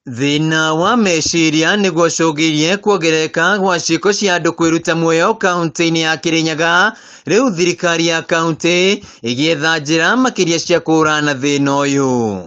THINA wa meciria niguo cogirie kuongereka gwa ciiko cia andu kwiruta muoyo kaunti-ini ya Kirinyaga. Riu thirikari ya kaunti igietha njira makiria cia kurana thina uyu.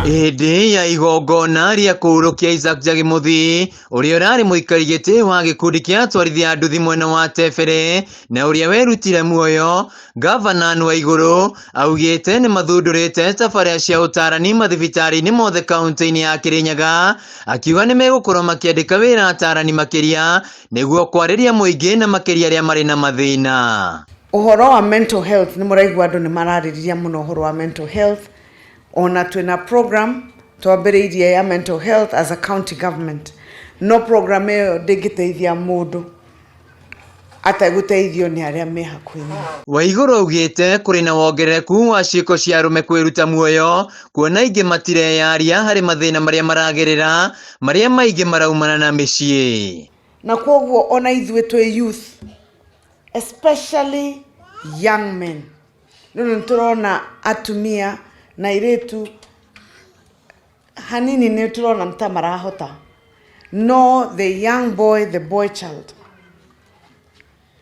Hindi ya igongona ria kuhurukia NJAGI MUTHII uria urari muikari giti wa gikundi kia atwarithia anduthi mwena wa Tebere na uria werutire muoyo Ngabana Waiguru augite ni mathundurite tabaria cia ATAARANI MATHIBITARI-ini mothe kaunti-ini ya Kirinyaga, akiuga ni megukorwo makiandika wira ATAARANI MAKIRIA niguo kwariria muingi na makiria aria mari na mathina. Uhoro wa mental health ni muraigua andu ni maraririria muno uhoro wa mental health. Ona twina program twambiriirie ya mental health as a county government. No program eyo ndingiteithia mundu ataguteithio ni aria me hakuini. Waiguru augite kuri na wongereku wa ciiko cia arume kwiruta muoyo kuona ingi matireyaria hari mathina maria maragerera maria maingi maraumana na micii. Na koguo ona ithuĩ twi youth, especially young men, nĩ turona atumia na iretu hanini nĩ turona mta marahota, no the young boy, the boy child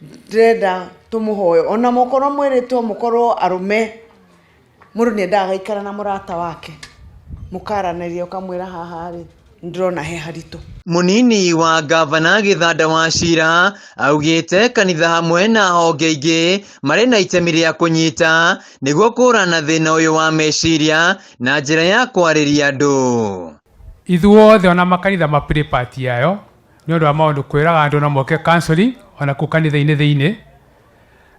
ndĩrenda tumuhoyo ona mukorwo mwiritwo mukorwo arume mundu nĩ endaga gaikara na murata wake mukaraniria ukamwira haha ri ndĩrona he haritũ. Munini wa gavana Githanda wa Cira augite kanitha hamwe na honge ingi mari na itemi ria kunyita niguo kurana thina uyu wa meciria na njira ya kwariria andu. Ithuothe ona makanitha mapire party yayo ni undu wa maundu kwiraga andu na moke counseling ona ku kanitha-ini thiini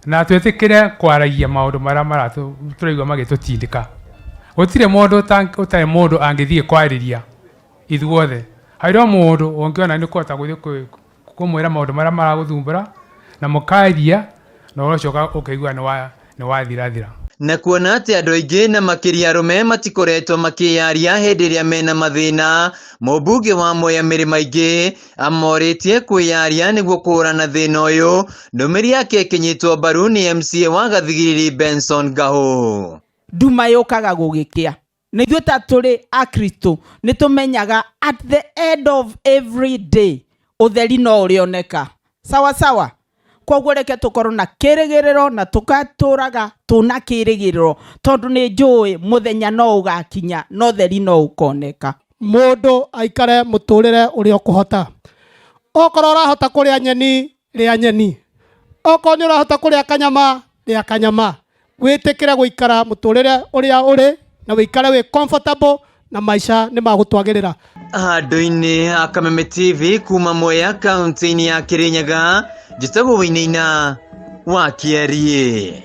na twetikire kwaragia maundu maria maratu turaigua magitutindika. Gutire mundu utari mundu angithie kwariria ithuothe hairo mundu ungiona ni kota guthie kumwira maundu maria maraguthumbura na mukaria na urocoka ukaigua ni wathirathira. Na kuona ati andu aingi na makiria arume matikoretwo makiyaria hindi iria mena mathina, mubunge wa Moya mirima ingi amoritie kwiyaria niguo kurana thina uyu. Ndumiri yake ikinyitwo mbaru ni MCA wa Gathigiriri Benson Gahu. Nduma yukaga gugikia na ithuĩ ta tũrĩ akristo nĩ tũmenyaga at the end of every day ũtheri no ũrĩoneka sawa sawa. Koguo reke tũkorwo na kĩrĩgĩrĩro na tũgatũraga tũna kĩrĩgĩrĩro tondũ nĩ njũĩ mũthenya no ũgakinya no ũtheri no ũkoneka. Mũndũ aikare mũtũrĩre ũrĩa ũkũhota. Okorwo ũrahota kũrĩa nyeni rĩa nyeni, okorwo nĩ ũrahota kũrĩa kanyama rĩa kanyama. Wĩtĩkĩre gũikara mũtũrĩre ũrĩa ũrĩ na wĩikare wĩ comfortable na maisha nĩ magũtwagĩrĩra. Handũ-inĩ ha Kameme TV kuma Moya kaunti-inĩ ya Kirinyaga, njĩtagwo Wĩinaina wa Kiarie.